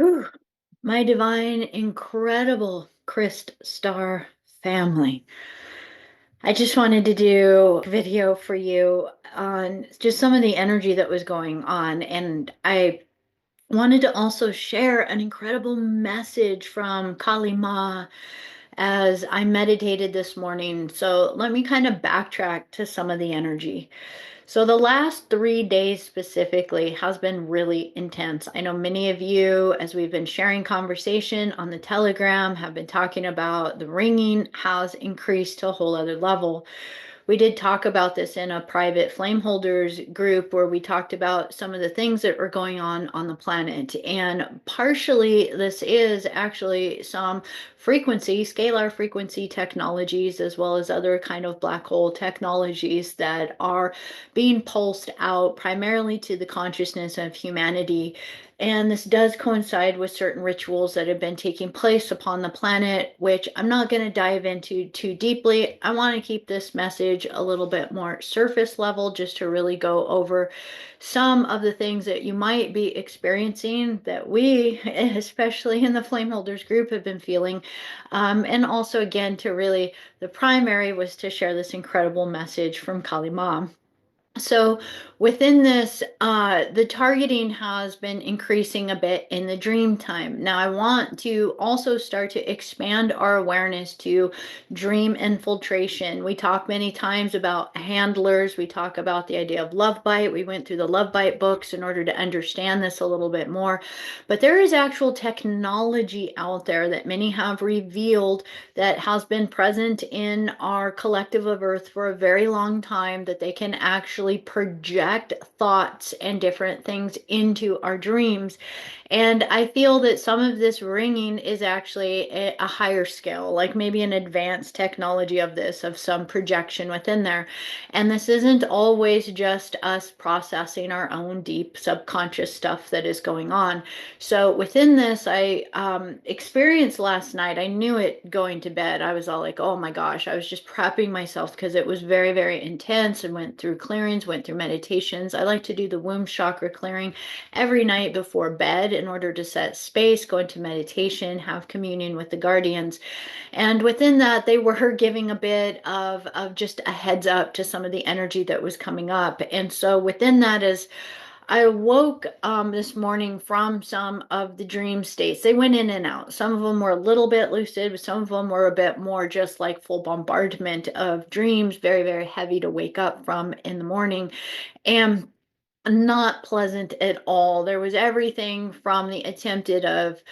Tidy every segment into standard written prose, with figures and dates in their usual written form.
Whew. My divine, incredible Christ Star family. I just wanted to do a video for you on just some of the energy that was going on. And I wanted to also share an incredible message from Kali Ma as I meditated this morning. So let me kind of backtrack to some of the energy. So the last 3 days specifically has been really intense. I know many of you, as we've been sharing conversation on the Telegram, have been talking about the ringing has increased to a whole other level. We did talk about this in a private flame holders group where we talked about some of the things that were going on the planet. And partially, this is actually some frequency, scalar frequency technologies, as well as other kind of black hole technologies that are being pulsed out primarily to the consciousness of humanity. And this does coincide with certain rituals that have been taking place upon the planet, which I'm not going to dive into too deeply. I want to keep this message a little bit more surface level just to really go over some of the things that you might be experiencing that we, especially in the Flame Holders group, have been feeling. And also, again, to really, the primary was to share this incredible message from Kali Ma. So within this, the targeting has been increasing a bit in the dream time. Now, I want to also start to expand our awareness to dream infiltration. We talk many times about handlers. We talk about the idea of love bite. We went through the love bite books in order to understand this a little bit more. But there is actual technology out there that many have revealed that has been present in our collective of Earth for a very long time, that they can actually project thoughts and different things into our dreams. And I feel that some of this ringing is actually a higher scale, like maybe an advanced technology of this, of some projection within there. And this isn't always just us processing our own deep subconscious stuff that is going on. So within this, I experienced last night, I knew it going to bed. I was all like, oh my gosh, I was just prepping myself because it was very, very intense and went through clearings, went through meditations. I like to do the womb chakra clearing every night before bed in order to set space, go into meditation, have communion with the guardians. And within that, they were giving a bit of just a heads up to some of the energy that was coming up. And so within that is I woke this morning from some of the dream states. They went in and out. Some of them were a little bit lucid, but some of them were a bit more just like full bombardment of dreams, very, very heavy to wake up from in the morning. And not pleasant at all. There was everything from the attempted of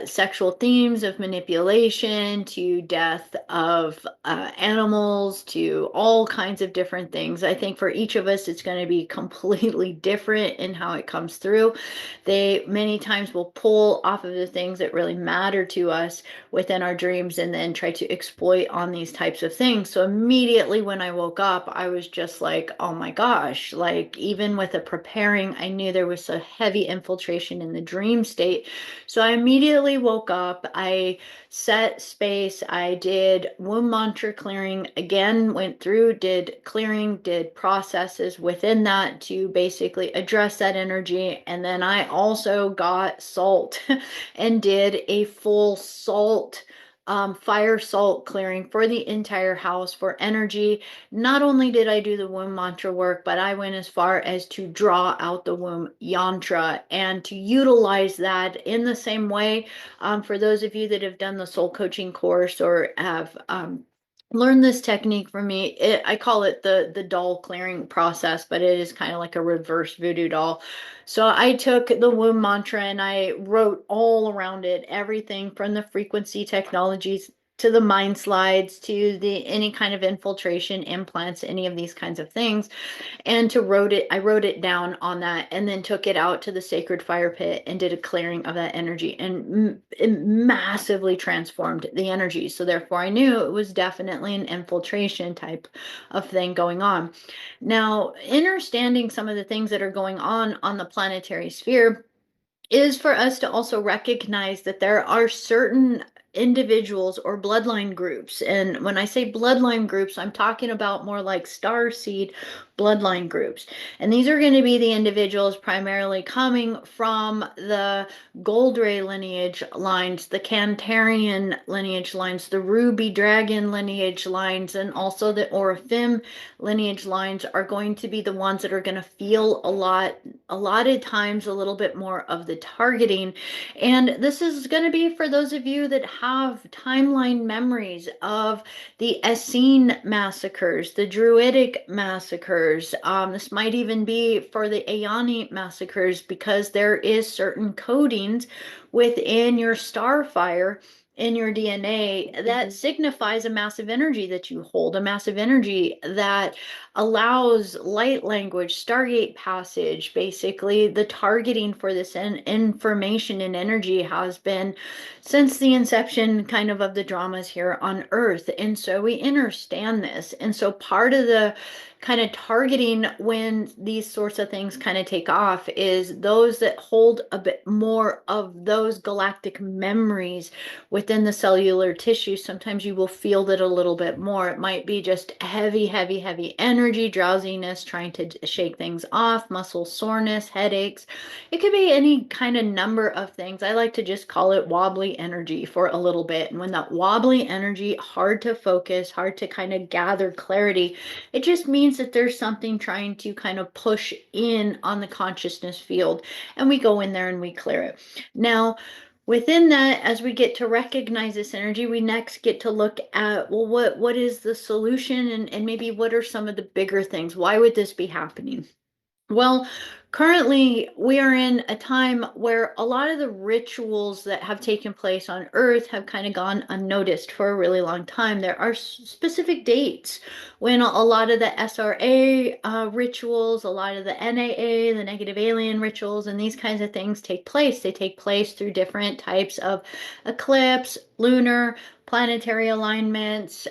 sexual themes of manipulation to death of animals to all kinds of different things. I think for each of us, it's going to be completely different in how it comes through. They many times will pull off of the things that really matter to us within our dreams and then try to exploit on these types of things. So immediately when I woke up, I was just like, oh my gosh, like even with the preparing, I knew there was a heavy infiltration in the dream state. So I immediately woke up. I set space. I did womb mantra clearing again, went through, did clearing, did processes within that to basically address that energy. And then I also got salt and did a full salt fire salt clearing for the entire house for energy. Not only did I do the womb mantra work, but I went as far as to draw out the womb yantra and to utilize that in the same way. For those of you that have done the soul coaching course or have learned this technique from me, I call it the doll clearing process, but it is kind of like a reverse voodoo doll. So I took the womb mantra and I wrote all around it, everything from the frequency technologies to the mind slides to the any kind of infiltration implants, any of these kinds of things. And I wrote it down on that and then took it out to the sacred fire pit and did a clearing of that energy and it massively transformed the energy. So therefore I knew it was definitely an infiltration type of thing going on. Now, understanding some of the things that are going on the planetary sphere is for us to also recognize that there are certain individuals or bloodline groups. And when I say bloodline groups, I'm talking about more like star seed bloodline groups. And these are going to be the individuals primarily coming from the Goldray lineage lines, the Cantarian lineage lines, the Ruby Dragon lineage lines, and also the Oraphim lineage lines are going to be the ones that are going to feel a lot of times a little bit more of the targeting. And this is going to be for those of you that have timeline memories of the Essene massacres, the Druidic massacres. This might even be for the Aeoni massacres because there is certain codings within your star fire in your DNA that signifies a massive energy that you hold, a massive energy that allows light language, Stargate passage. Basically, the targeting for this information and energy has been since the inception kind of the dramas here on Earth. And so we understand this. And so part of the kind of targeting when these sorts of things kind of take off is those that hold a bit more of those galactic memories within the cellular tissue. Sometimes you will feel that a little bit more. It might be just heavy, heavy, heavy energy, drowsiness, trying to shake things off, muscle soreness, headaches. It could be any kind of number of things. I like to just call it wobbly energy for a little bit. And when that wobbly energy, hard to focus, hard to kind of gather clarity, it just means that there's something trying to kind of push in on the consciousness field. And we go in there and we clear it. Now, within that, as we get to recognize this energy, we next get to look at, well, what is the solution, and maybe what are some of the bigger things? Why would this be happening? Well, currently we are in a time where a lot of the rituals that have taken place on Earth have kind of gone unnoticed for a really long time. There are specific dates when a lot of the SRA rituals, a lot of the NAA, the negative alien rituals, and these kinds of things take place. They take place through different types of eclipse, lunar, planetary alignments,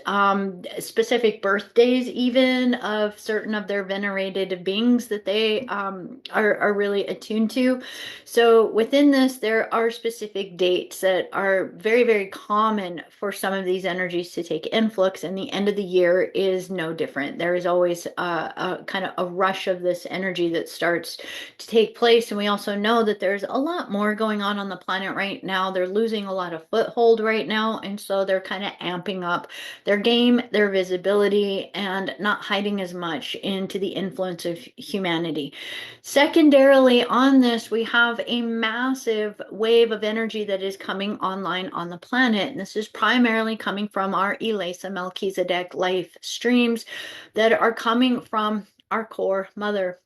specific birthdays, even of certain of their venerated beings that they are really attuned to. So within this, there are specific dates that are very, very common for some of these energies to take influx, and the end of the year is no different. There is always a kind of a rush of this energy that starts to take place, and we also know that there's a lot more going on the planet right now. They're losing a lot of foothold right now, and so they're kind of amping up their game, their visibility, and not hiding as much into the influence of humanity. Secondarily, on this, we have a massive wave of energy that is coming online on the planet. And this is primarily coming from our Elisa Melchizedek life streams that are coming from our core mother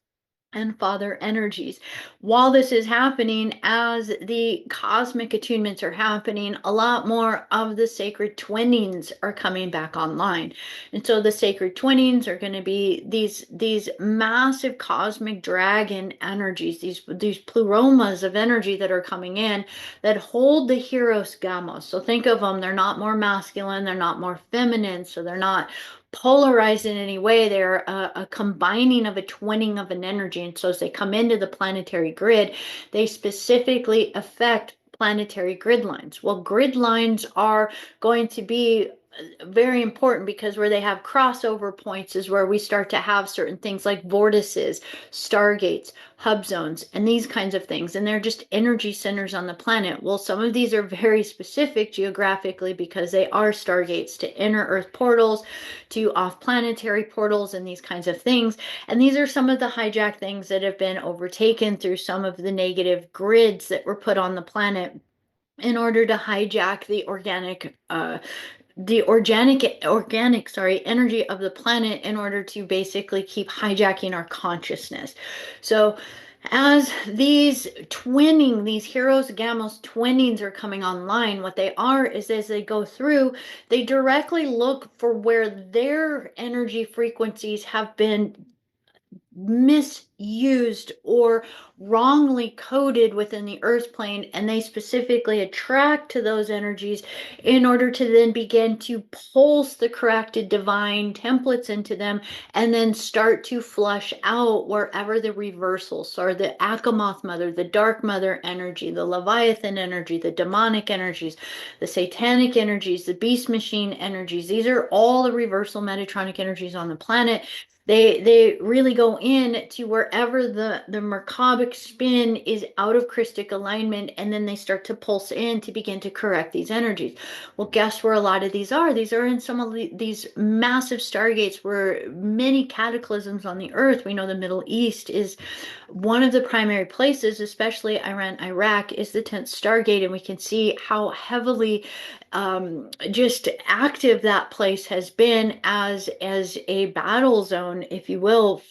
and father energies. While this is happening, as the cosmic attunements are happening, a lot more of the sacred twinnings are coming back online. And so the sacred twinnings are going to be these massive cosmic dragon energies, these pluromas of energy that are coming in that hold the Hieros Gamos. So think of them, they're not more masculine, they're not more feminine, so they're not polarized in any way. They're a combining of a twinning of an energy. And so as they come into the planetary grid, they specifically affect planetary grid lines. Well, grid lines are going to be very important because where they have crossover points is where we start to have certain things like vortices, stargates, hub zones, and these kinds of things. And they're just energy centers on the planet. Well, some of these are very specific geographically because they are stargates to inner Earth portals, to off-planetary portals, and these kinds of things. And these are some of the hijacked things that have been overtaken through some of the negative grids that were put on the planet in order to hijack the organic energy of the planet in order to basically keep hijacking our consciousness. So as these Hieros Gamos twinnings are coming online, what they are is as they go through, they directly look for where their energy frequencies have been misused or wrongly coded within the earth plane, and they specifically attract to those energies in order to then begin to pulse the corrected divine templates into them, and then start to flush out wherever the reversals are, the Akamoth mother, the dark mother energy, the Leviathan energy, the demonic energies, the satanic energies, the beast machine energies. These are all the reversal Metatronic energies on the planet. They really go in to wherever the Merkabah spin is out of Christic alignment, and then they start to pulse in to begin to correct these energies. Well, guess where a lot of these are? These are in some of these massive stargates where many cataclysms on the earth. We know the Middle East is one of the primary places, especially Iran, Iraq, is the 10th Stargate, and we can see how heavily just active that place has been as a battle zone, if you will,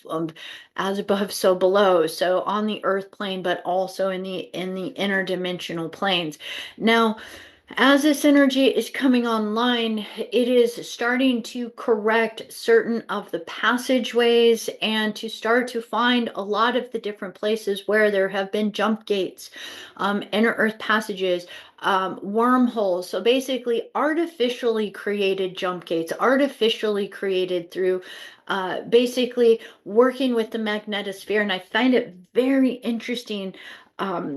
as above, so below. So on the Earth plane, but also in the interdimensional planes. Now, as this energy is coming online, it is starting to correct certain of the passageways and to start to find a lot of the different places where there have been jump gates, inner earth passages, wormholes. So basically, artificially created jump gates, artificially created through basically working with the magnetosphere. And I find it very interesting.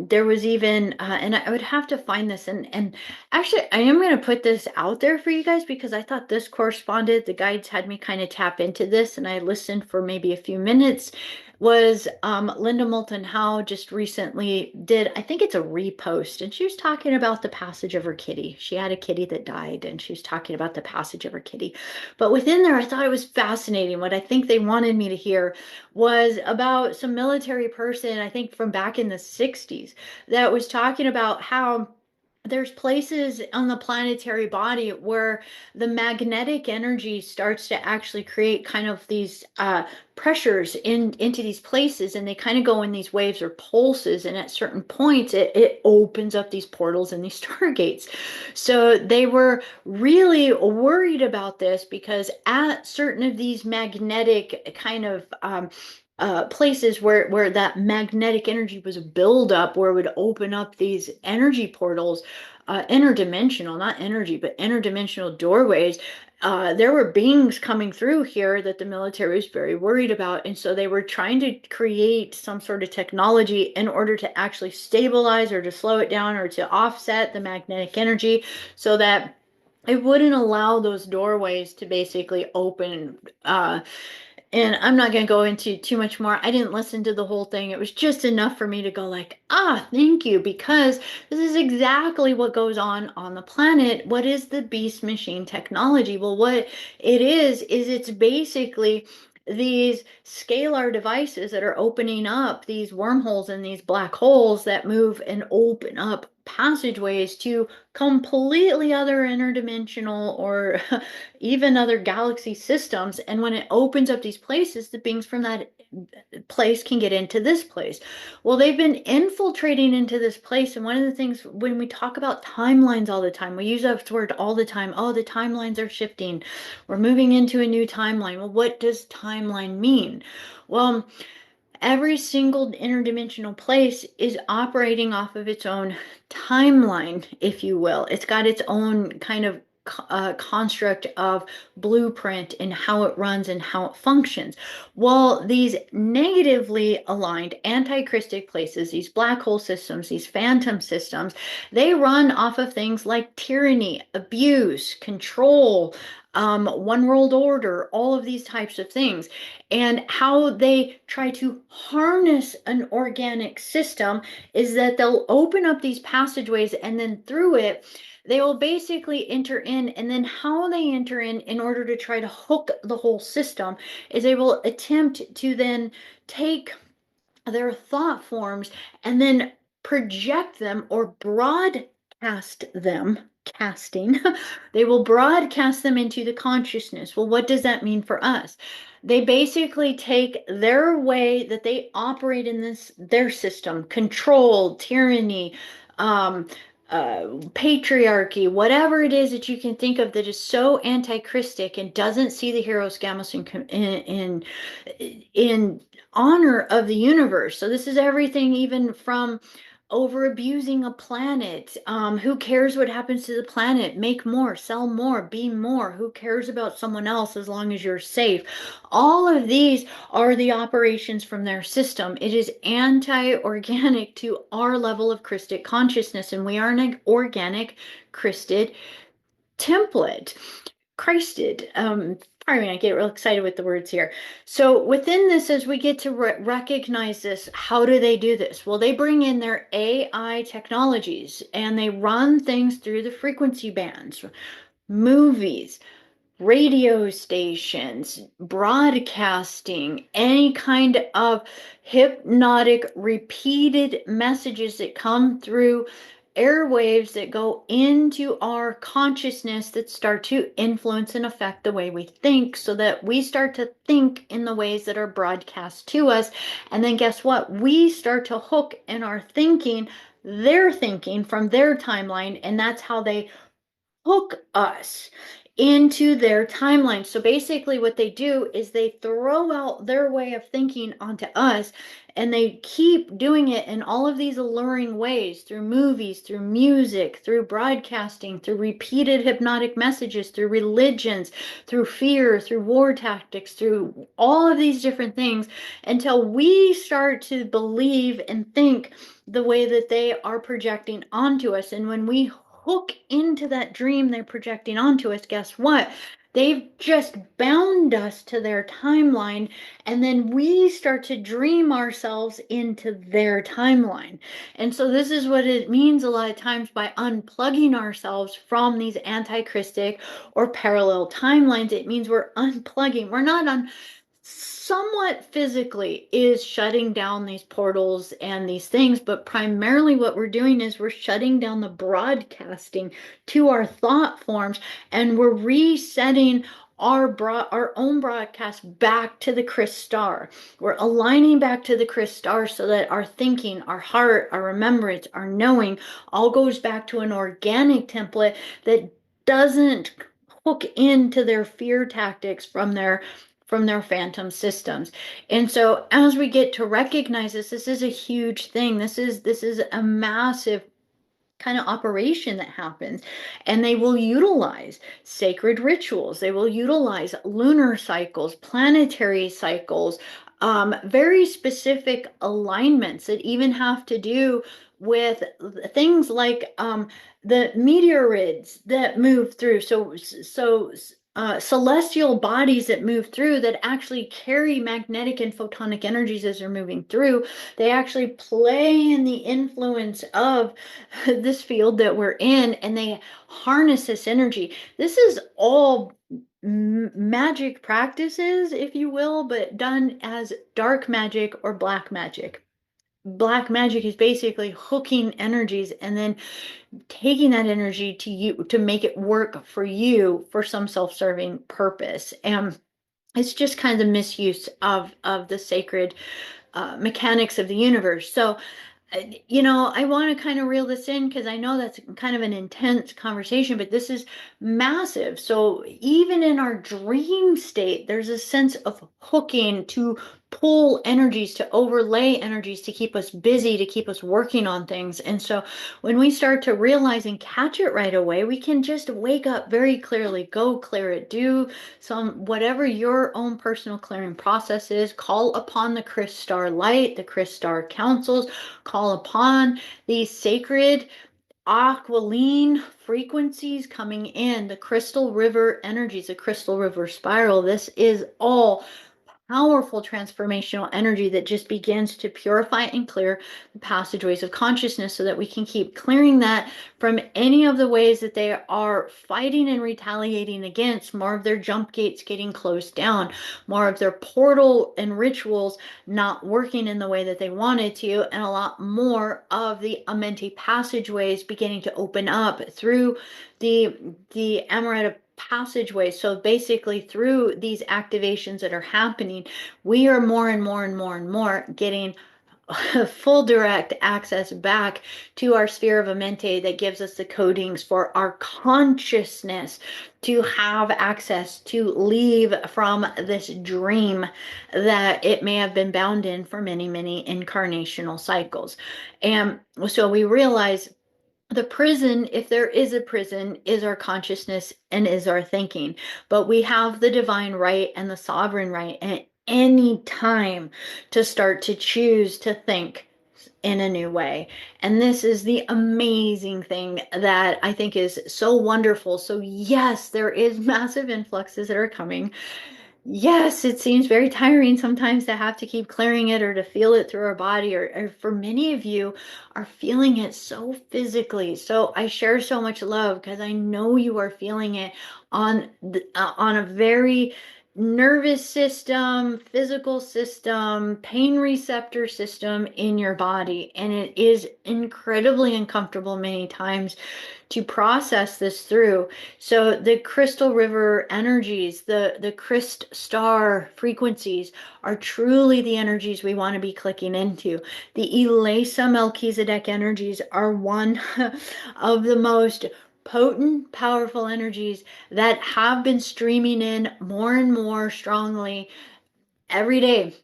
There was even, and I would have to find this, and actually, I am going to put this out there for you guys because I thought this corresponded. The guides had me kind of tap into this, and I listened for maybe a few minutes. Was Linda Moulton Howe just recently did, I think it's a repost, and she was talking about the passage of her kitty. She had a kitty that died, and she was talking about the passage of her kitty. But within there, I thought it was fascinating. What I think they wanted me to hear was about some military person, I think from back in the 60s, that was talking about how there's places on the planetary body where the magnetic energy starts to actually create kind of these pressures into these places, and they kind of go in these waves or pulses, and at certain points it opens up these portals and these stargates. So they were really worried about this because at certain of these magnetic kind of places where that magnetic energy was build up, where it would open up these energy portals, interdimensional, not energy, but interdimensional doorways. There were beings coming through here that the military was very worried about. And so they were trying to create some sort of technology in order to actually stabilize or to slow it down or to offset the magnetic energy so that it wouldn't allow those doorways to basically open. And I'm not going to go into too much more. I didn't listen to the whole thing. It was just enough for me to go like, thank you, because this is exactly what goes on the planet. What is the beast machine technology? Well, what it is it's basically these scalar devices that are opening up these wormholes and these black holes that move and open up passageways to completely other interdimensional or even other galaxy systems. And when it opens up these places, the beings from that place can get into this place. Well, they've been infiltrating into this place. And one of the things when we talk about timelines all the time, we use that word all the time. Oh, the timelines are shifting. We're moving into a new timeline. Well, what does timeline mean? Well, every single interdimensional place is operating off of its own timeline, if you will. It's got its own kind of construct of blueprint and how it runs and how it functions. Well, these negatively aligned anti-christic places, these black hole systems, these phantom systems, they run off of things like tyranny, abuse, control, one world order, all of these types of things. And how they try to harness an organic system is that they'll open up these passageways, and then through it, they will basically enter in. And then how they enter in order to try to hook the whole system is they will attempt to then take their thought forms and then project them or broadcast them. Casting, they will broadcast them into the consciousness. Well, what does that mean for us? They basically take their way that they operate in their system, control, tyranny, um, patriarchy, whatever it is that you can think of that is so anti-christic and doesn't see the heroes, gamos, in honor of the universe. So this is everything, even from over abusing a planet. Who cares what happens to the planet? Make more, sell more, be more. Who cares about someone else as long as you're safe? All of these are the operations from their system. It is anti-organic to our level of Christic consciousness, and we are an organic Christed template. Christed. Pardon me, I get real excited with the words here. So within this, as we get to recognize this, how do they do this? Well, they bring in their AI technologies and they run things through the frequency bands, movies, radio stations, broadcasting, any kind of hypnotic repeated messages that come through airwaves that go into our consciousness that start to influence and affect the way we think, so that we start to think in the ways that are broadcast to us. And then guess what? We start to hook in our thinking, their thinking from their timeline, and that's how they hook us into their timeline. So basically what they do is they throw out their way of thinking onto us, and they keep doing it in all of these alluring ways, through movies, through music, through broadcasting, through repeated hypnotic messages, through religions, through fear, through war tactics, through all of these different things, until we start to believe and think the way that they are projecting onto us. And when we hook into that dream they're projecting onto us, guess what? They've just bound us to their timeline, and then we start to dream ourselves into their timeline. And so this is what it means a lot of times by unplugging ourselves from these anti-christic or parallel timelines. It means we're unplugging. We're not on somewhat physically is shutting down these portals and these things, but primarily what we're doing is we're shutting down the broadcasting to our thought forms, and we're resetting our own broadcast back to the Chris star. We're aligning back to the Chris star so that our thinking, our heart, our remembrance, our knowing all goes back to an organic template that doesn't hook into their fear tactics from their phantom systems. And so as we get to recognize this is a huge thing. This is a massive kind of operation that happens. And they will utilize sacred rituals. They will utilize lunar cycles, planetary cycles, very specific alignments that even have to do with things like the meteorids that move through. Celestial bodies that move through that actually carry magnetic and photonic energies as they're moving through. They actually play in the influence of this field that we're in, and they harness this energy. This is all magic practices, if you will, but done as dark magic or black magic. Black magic is basically hooking energies and then taking that energy to you to make it work for you for some self-serving purpose. And it's just kind of the misuse of the sacred mechanics of the universe. So I want to kind of reel this in because I know that's kind of an intense conversation, but this is massive. So even in our dream state, there's a sense of hooking to pull energies, to overlay energies, to keep us busy, to keep us working on things. And so when we start to realize and catch it right away, we can just wake up very clearly, go clear it, do some whatever your own personal clearing process is, call upon the Chris Star light, the Chris Star councils, call upon these sacred aqualine frequencies coming in, the crystal river energies, the crystal river spiral. This is all powerful transformational energy that just begins to purify and clear the passageways of consciousness so that we can keep clearing that from any of the ways that they are fighting and retaliating against, more of their jump gates getting closed down, more of their portal and rituals not working in the way that they wanted to, and a lot more of the Amenti passageways beginning to open up through the Amaretta passageway. So basically through these activations that are happening, we are more and more and more and more getting full direct access back to our sphere of mente that gives us the codings for our consciousness to have access to leave from this dream that it may have been bound in for many, many incarnational cycles. And so we realize the prison, if there is a prison, is our consciousness and is our thinking. But we have the divine right and the sovereign right at any time to start to choose to think in a new way. And this is the amazing thing that I think is so wonderful. So, yes, there is massive influxes that are coming. Yes, it seems very tiring sometimes to have to keep clearing it or to feel it through our body, or for many of you are feeling it so physically. So I share so much love because I know you are feeling it on a very nervous system, physical system, pain receptor system in your body. And it is incredibly uncomfortable many times to process this through. So the crystal river energies, the Christ star frequencies are truly the energies we want to be clicking into. The Elasa Melchizedek energies are one of the most potent, powerful energies that have been streaming in more and more strongly every day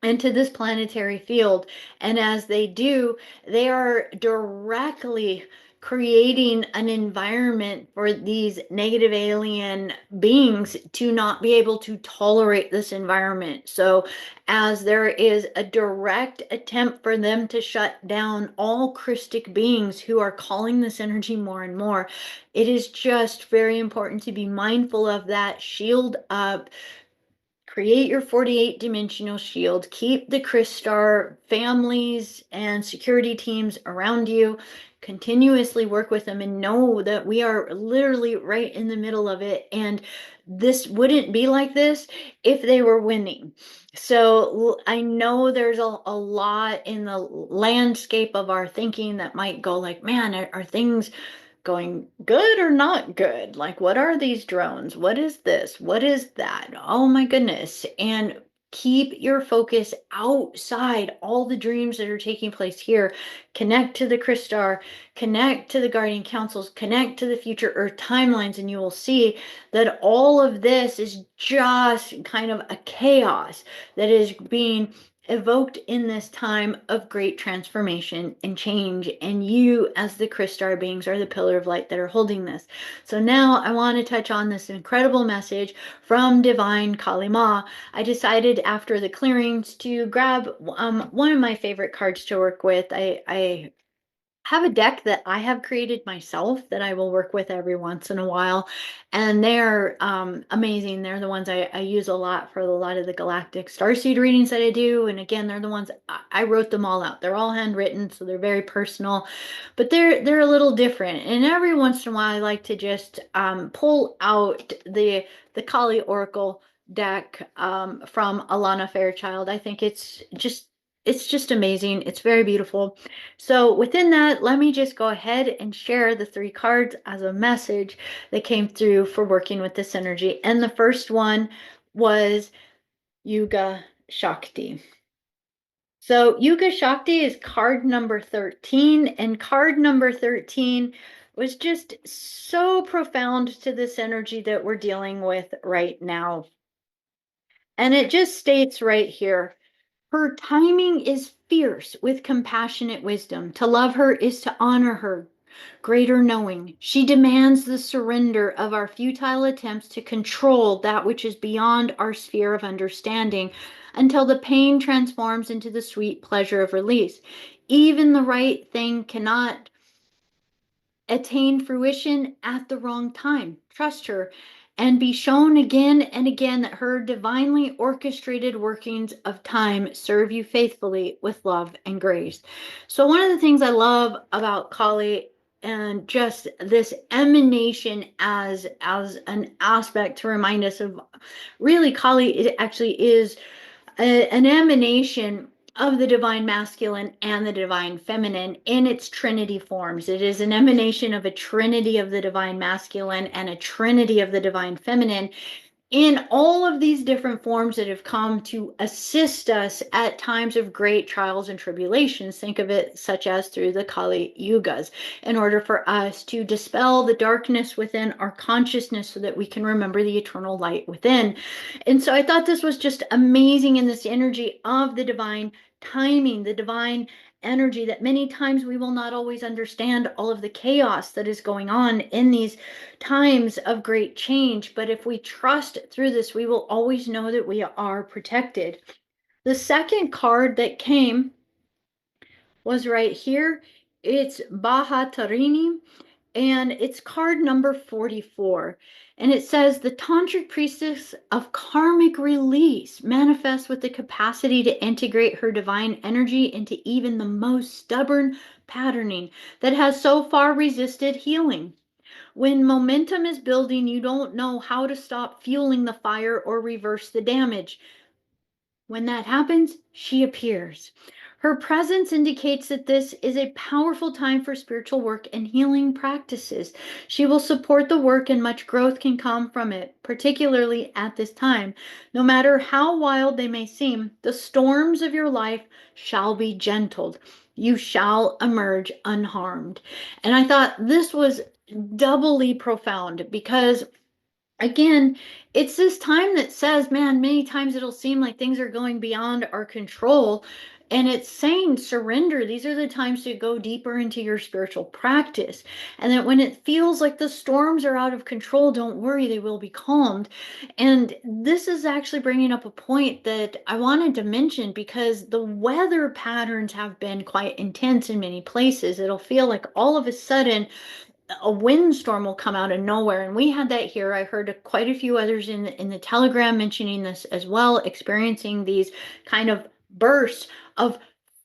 into this planetary field. And as they do, they are directly creating an environment for these negative alien beings to not be able to tolerate this environment. So, as there is a direct attempt for them to shut down all christic beings who are calling this energy more and more, it is just very important to be mindful of that. Shield up, create your 48 dimensional shield, keep the crystar families and security teams around you, continuously work with them, and know that we are literally right in the middle of it. And this wouldn't be like this if they were winning. So I know there's a lot in the landscape of our thinking that might go like, man, are things going good or not good? Like, what are these drones? What is this? What is that? Oh my goodness. And keep your focus outside all the dreams that are taking place here. Connect to the Crystar, connect to the Guardian Councils, connect to the future Earth timelines, and you will see that all of this is just kind of a chaos that is being evoked in this time of great transformation and change. And you, as the crystal beings, are the pillar of light that are holding this. So now I want to touch on this incredible message from Divine Kali Ma. I decided after the clearings to grab one of my favorite cards to work with. I have a deck that I have created myself that I will work with every once in a while. And they're amazing. They're the ones I use a lot for a lot of the galactic starseed readings that I do. And again, they're the ones I wrote them all out. They're all handwritten, so they're very personal, but they're a little different. And every once in a while, I like to just pull out the Kali Oracle deck from Alana Fairchild. I think it's just amazing. It's very beautiful. So within that, let me just go ahead and share the 3 cards as a message that came through for working with this energy. And the first one was Yuga Shakti. So Yuga Shakti is card number 13, and card number 13 was just so profound to this energy that we're dealing with right now. And it just states right here, her timing is fierce with compassionate wisdom. To love her is to honor her greater knowing. She demands the surrender of our futile attempts to control that which is beyond our sphere of understanding until the pain transforms into the sweet pleasure of release. Even the right thing cannot attain fruition at the wrong time. Trust her and be shown again and again that her divinely orchestrated workings of time serve you faithfully with love and grace. So one of the things I love about Kali and just this emanation as an aspect to remind us of really Kali, it actually is an emanation of the divine masculine and the divine feminine in its trinity forms. It is an emanation of a trinity of the divine masculine and a trinity of the divine feminine. in all of these different forms that have come to assist us at times of great trials and tribulations. Think of it such as through the Kali Yugas, in order for us to dispel the darkness within our consciousness so that we can remember the eternal light within. And so I thought this was just amazing in this energy of the divine timing, the divine energy, that many times we will not always understand all of the chaos that is going on in these times of great change. But if we trust through this, we will always know that we are protected. The second card that came was right here. It's Trinity, and it's card number 44. And it says, the tantric priestess of karmic release manifests with the capacity to integrate her divine energy into even the most stubborn patterning that has so far resisted healing. When momentum is building, you don't know how to stop fueling the fire or reverse the damage. When that happens, she appears. Her presence indicates that this is a powerful time for spiritual work and healing practices. She will support the work, and much growth can come from it, particularly at this time. No matter how wild they may seem, the storms of your life shall be gentled. You shall emerge unharmed. And I thought this was doubly profound because, again, it's this time that says, man, many times it'll seem like things are going beyond our control. And it's saying surrender. These are the times to go deeper into your spiritual practice. And that when it feels like the storms are out of control, don't worry, they will be calmed. And this is actually bringing up a point that I wanted to mention, because the weather patterns have been quite intense in many places. It'll feel like all of a sudden a windstorm will come out of nowhere, and we had that here. I heard quite a few others in the Telegram mentioning this as well, experiencing these kind of bursts of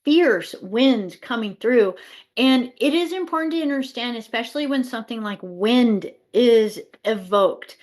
fierce winds coming through. And it is important to understand, especially when something like wind is evoked.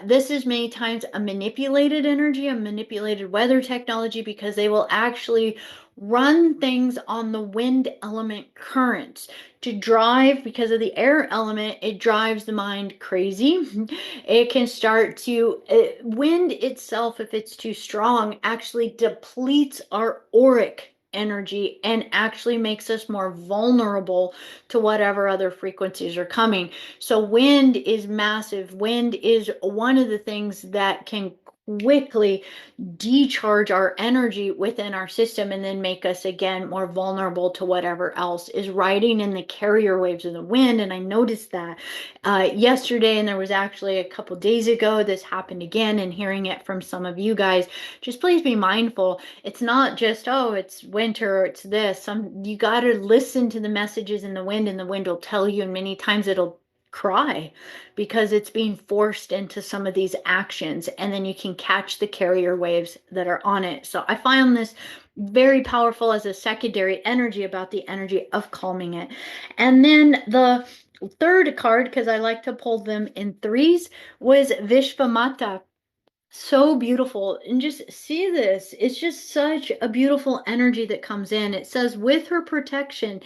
This is many times a manipulated energy, a manipulated weather technology, because they will actually run things on the wind element currents to drive. Because of the air element, it drives the mind crazy. It can start to, wind itself, if it's too strong, actually depletes our auric energy and actually makes us more vulnerable to whatever other frequencies are coming. So wind is massive. Wind is one of the things that can quickly decharge our energy within our system and then make us again more vulnerable to whatever else is riding in the carrier waves of the wind. And I noticed that yesterday, and there was actually a couple days ago, this happened again. And hearing it from some of you guys, just please be mindful. It's not just, oh, it's winter or it's this. You got to listen to the messages in the wind, and the wind will tell you, and many times it'll cry because it's being forced into some of these actions, and then you can catch the carrier waves that are on it. So I find this very powerful as a secondary energy about the energy of calming it. And then the third card, because I like to pull them in threes, was Vishvamata. So beautiful. And just see this. It's just such a beautiful energy that comes in. It says, with her protection,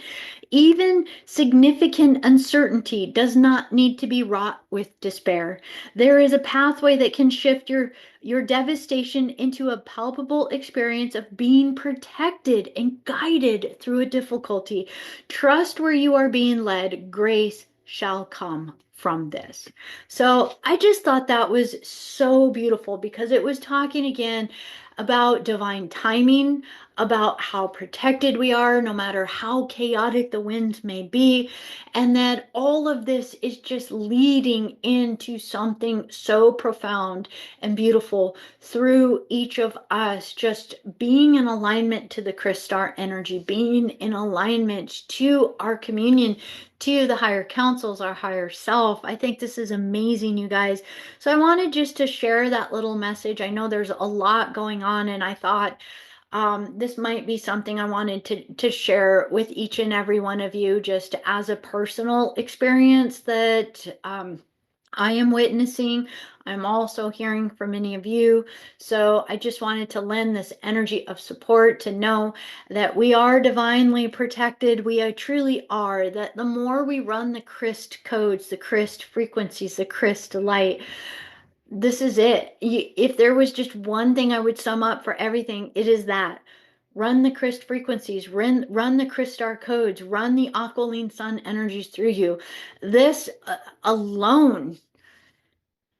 even significant uncertainty does not need to be wrought with despair. There is a pathway that can shift your devastation into a palpable experience of being protected and guided through a difficulty. Trust where you are being led. Grace shall come from this. So I just thought that was so beautiful, because it was talking again about divine timing, about how protected we are, no matter how chaotic the winds may be, and that all of this is just leading into something so profound and beautiful through each of us, just being in alignment to the Christar energy, being in alignment to our communion, to the higher councils, our higher self. I think this is amazing, you guys. So I wanted just to share that little message. I know there's a lot going on, and I thought this might be something I wanted to share with each and every one of you, just as a personal experience that I am witnessing. I'm also hearing from many of you. So I just wanted to lend this energy of support, to know that we are divinely protected. We truly are. That the more we run the Christ codes, the Christ frequencies, the Christ light, This is it. If there was just one thing I would sum up for everything, it is that. Run the Christ frequencies, run the Christar codes, run the Aqualine Sun energies through you. This alone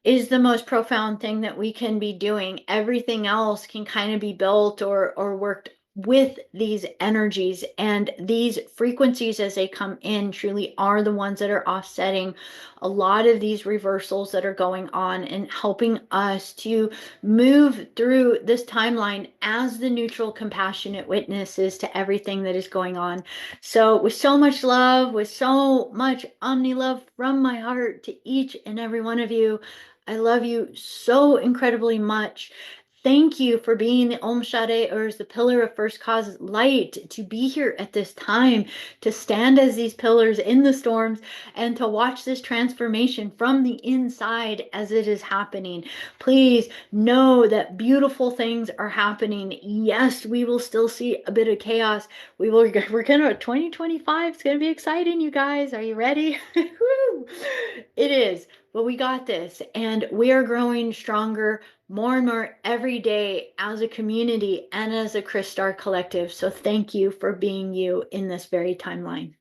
is the most profound thing that we can be doing. Everything else can kind of be built or worked with these energies, and these frequencies as they come in truly are the ones that are offsetting a lot of these reversals that are going on and helping us to move through this timeline as the neutral compassionate witnesses to everything that is going on. So with so much love, with so much omni love from my heart to each and every one of you, I love you so incredibly much. Thank you for being the Om Shade, or as the pillar of first cause light, to be here at this time, to stand as these pillars in the storms, and to watch this transformation from the inside as it is happening. Please know that beautiful things are happening. Yes, we will still see a bit of chaos. We're gonna 2025 is gonna be exciting, you guys. Are you ready? It is. But we got this, and we are growing stronger more and more every day as a community and as a Chris Star collective. So thank you for being you in this very timeline.